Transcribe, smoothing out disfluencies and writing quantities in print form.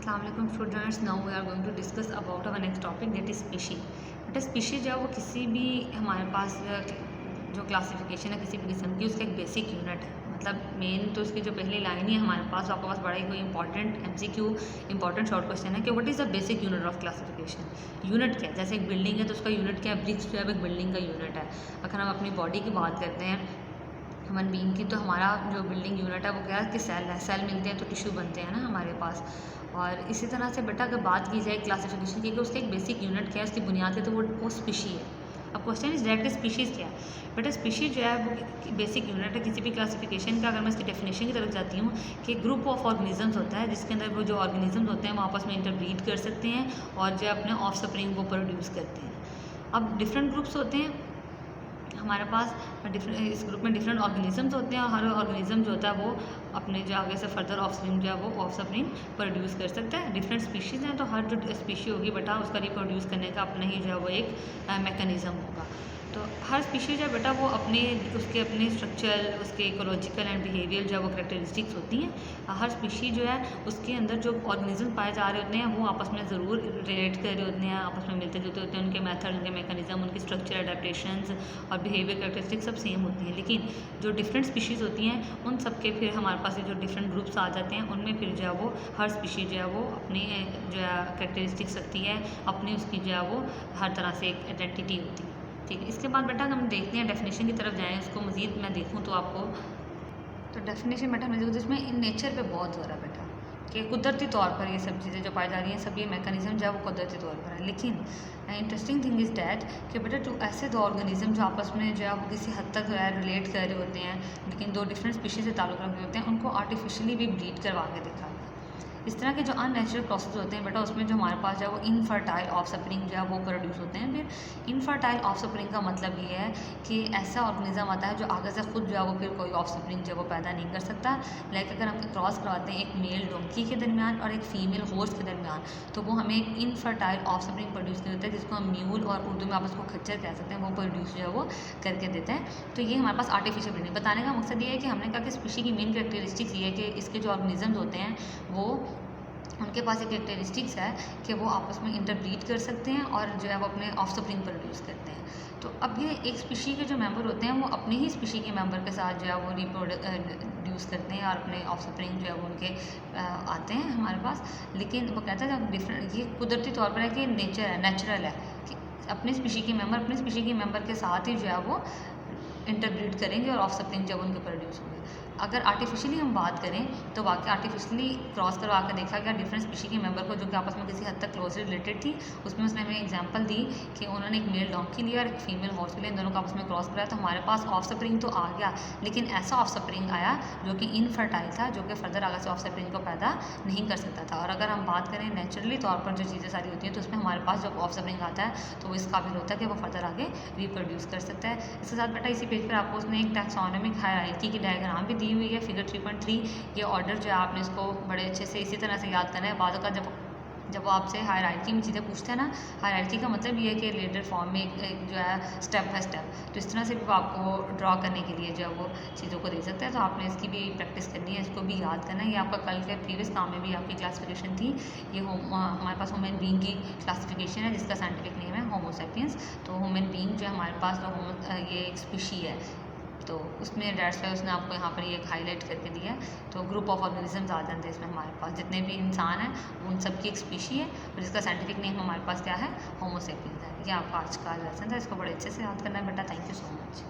Assalamualaikum students. Now we are going to discuss about our next topic, that is species. बेटा species जो है वो किसी भी हमारे पास जो क्लासिफिकेशन है किसी भी किस्म की, उसका एक बेसिक यूनिट है। मतलब मेन तो उसकी जो पहली लाइन ही है हमारे पास, आपके पास बड़ा ही कोई important MCQ important short question है कि what is the basic unit of classification. Unit क्या है? जैसे एक बिल्डिंग है तो उसका यूनिट क्या है? ब्रिक्स जो है एक बिल्डिंग का यूनिट है। अगर हम अपनी बॉडी की बात करते हैं ह्यूमन बीइंग की, तो हमारा जो बिल्डिंग यूनिट है वो क्या है कि सेल है। सेल मिलते हैं तो टिश्यू बनते हैं ना हमारे पास। और इसी तरह से बेटा अगर बात की जाए क्लासिफिकेशन की कि उसका एक बेसिक यूनिट क्या है, उसकी बुनियाद है, तो वो स्पीशी है। अब क्वेश्चन इज दैट कि स्पीशीज़ क्या है। बेटा स्पीशीज जो है वो बेसिक यूनिट है किसी भी क्लासिफिकेशन का। अगर मैं इसकी डेफिनेशन की तरफ जाती हूँ कि ग्रुप ऑफ ऑर्गेनिजम्स होता है जिसके अंदर वो जो ऑर्गेनिजम्स होते हैं वो आपस में इंटरब्रीड कर सकते हैं और जो अपने ऑफ स्प्रिंग वो प्रोड्यूस करते हैं। अब डिफरेंट ग्रुप्स होते हैं हमारे पास, इस ग्रुप में डिफरेंट ऑर्गेनिजम्स होते हैं और हर ऑर्गेनिज्म जो होता है वो अपने जो आगे से फर्दर ऑफस्प्रिंग जो है वो ऑफस्प्रिंग प्रोड्यूस कर सकता है। डिफरेंट स्पीशीज़ हैं तो हर जो स्पीशी होगी बेटा उसका रिप्रोड्यूस करने का अपना ही जो है वो एक मैकेनिज़्म होगा। तो हर स्पीशीज है बेटा वो उसके अपने स्ट्रक्चरल, उसके इकोलॉजिकल एंड बिहेवियर जो है वो करेक्टरिस्टिक्स होती हैं। हर स्पीशी जो है उसके अंदर जो ऑर्गेनिज्म पाए जा रहे होते हैं वो आपस में ज़रूर रिलेट कर रहे होते हैं, आपस में मिलते जुलते होते हैं। उनके मेथड, उनके मैकेनिज्म, उनकी स्ट्रक्चर, अडेप्टेशंस और बिहेवियर करेक्टरिस्टिक्स सब सेम होती हैं। लेकिन जो डिफरेंट स्पीशीज़ होती हैं उन सब के फिर हमारे पास जो डिफरेंट ग्रुप्स आ जाते हैं उनमें फिर जो है वो हर स्पीशी जो है वो अपनी जो है करेक्टरिस्टिक्स रखती है, अपनी उसकी जो है वो हर तरह से एक आइडेंटिटी होती है। ठीक है, इसके बाद बेटा हम देखते हैं डेफिनेशन की तरफ जाएं, उसको मज़ीद मैं देखूं तो आपको तो डेफिनेशन बेटा मैं देखूँ जिसमें इन नेचर पे बहुत ज़ोर है बेटा कि कुदरती तौर पर ये सब चीज़ें जो पाई जा रही हैं, सब ये मैकेनिज्म जो है वो कुदरती तौर पर है। लेकिन इंटरेस्टिंग थिंग इज़ डैट कि बेटा जो ऐसे दो ऑर्गेनिज्म जो आपस में जो है वो किसी हद तक जो है रिलेट कर रहे होते हैं, लेकिन दो डिफरेंट स्पीशीज़ से ताल्लुक़ रखते होते हैं, उनको आर्टिफिशियली भी ब्रीड करवा के देखा। इस तरह के जो अननेचुरल प्रोसेस होते हैं बेटा उसमें जो हमारे पास जो है वो इनफर्टाइल ऑफस्प्रिंग जो है वो प्रोड्यूस होते हैं। फिर इनफर्टाइल ऑफस्प्रिंग का मतलब ये है कि ऐसा ऑर्गेनिज्म आता है जो आगे से खुद जो है वो फिर कोई ऑफस्प्रिंग जो है वो पैदा नहीं कर सकता। लाइक अगर हम क्रॉस करवाते हैं एक मेल डोंकी के दरमियान और एक फीमेल हॉर्स के दरमियान, तो वो हमें एक इनफर्टाइल ऑफस्प्रिंग प्रोड्यूस कर देता है, जिसको हम म्यूल और उर्दू में आप उसको खच्चर कह सकते हैं, वो प्रोड्यूस जो है वो करके देते हैं। तो ये हमारे पास आर्टिफिशियल ब्रीडिंग। बताने का मकसद ये है कि हमने कहा कि स्पीशी की मेन कैरेक्टरिस्टिक्स ये है कि इसके जो ऑर्गेनिजम्स होते हैं वो उनके पास एक कैरेक्टरिस्टिक्स है कि वो आपस में इंटरब्रीड कर सकते हैं और जो है वो अपने ऑफस्प्रिंग प्रोड्यूस करते हैं। तो अब ये एक स्पीशी के जो मेंबर होते हैं वो अपने ही स्पीशी के मेंबर के साथ जो है वो रिप्रोड्यूस करते हैं और अपने ऑफस्प्रिंग जो है वो उनके आते हैं हमारे पास। लेकिन वो कहता है जब डिफरेंट, ये कुदरती तौर पर है कि नेचर है, नेचुरल है कि अपने स्पीशी के मेंबर अपने स्पीशी के मेंबर के साथ ही जो है वो इंटरब्रीड करेंगे और ऑफस्प्रिंग जब उनके प्रोड्यूस होंगे। अगर आर्टिफिशियली हम बात करें तो वाकई आर्टिफिशियली क्रॉस करवा कर देखा गया डिफरेंट स्पीशी के मेंबर को जो कि आपस में किसी हद तक क्लोजली रिलेटेड थी। उसमें उसने हमें एग्जांपल दी कि उन्होंने एक मेल डोंकी लिया और एक फीमेल हॉर्स लिया, इन दोनों का आपस में क्रॉस कराया तो हमारे पास ऑफस्प्रिंग तो आ गया, लेकिन ऐसा ऑफस्प्रिंग आया जो कि इनफर्टाइल था, जो कि फर्दर आगे से ऑफस्प्रिंग को पैदा नहीं कर सकता था। और अगर हम बात करें नेचुरली तौर पर जो चीज़ें सारी होती हैं तो उसमें हमारे पास जब ऑफस्प्रिंग आता है तो वो इस काबिल होता है कि वो फर्दर आगे रिप्रोड्यूस कर सकता है। इसके साथ बेटा इसी पेज पर आपको उसने एक टैक्सोनॉमिक हायरार्की की डायग्राम भी दी हुई है, फिगर 3.3। ये ऑर्डर जो है आपने इसको बड़े अच्छे से इसी तरह से याद करना है। बाद का जब वो आपसे हायरार्की में चीज़ें पूछते हैं ना, हायरार्की का मतलब ये है कि लेडर फॉर्म में एक जो है स्टेप बाय स्टेप, तो इस तरह से भी वो आपको ड्रॉ करने के लिए जो है वो चीज़ों को दे सकता है। तो आपने इसकी भी प्रैक्टिस करनी है, इसको भी याद करना है। ये आपका कल के प्रीवियस काम में भी आपकी क्लासिफिकेशन थी। ये हमारे पास ह्यूमन बीइंग की क्लासिफिकेशन है जिसका साइंटिफिक नेम है होमो सैपियंस। तो ह्यूमन बीइंग जो है हमारे पास ये एक स्पीशी है, तो उसमें डेट्स वाई उसने आपको यहाँ पर ये हाईलाइट करके दिया है। तो ग्रुप ऑफ ऑर्गेनिजम्स आ जाते हैं इसमें हमारे पास, जितने भी इंसान हैं उन सब की एक स्पीशी है और जिसका साइंटिफिक नेम हमारे पास क्या है, होमो सैपियंस है। ये आपका आज का लेसन था, इसको बड़े अच्छे से याद करना है बेटा। Thank you so much.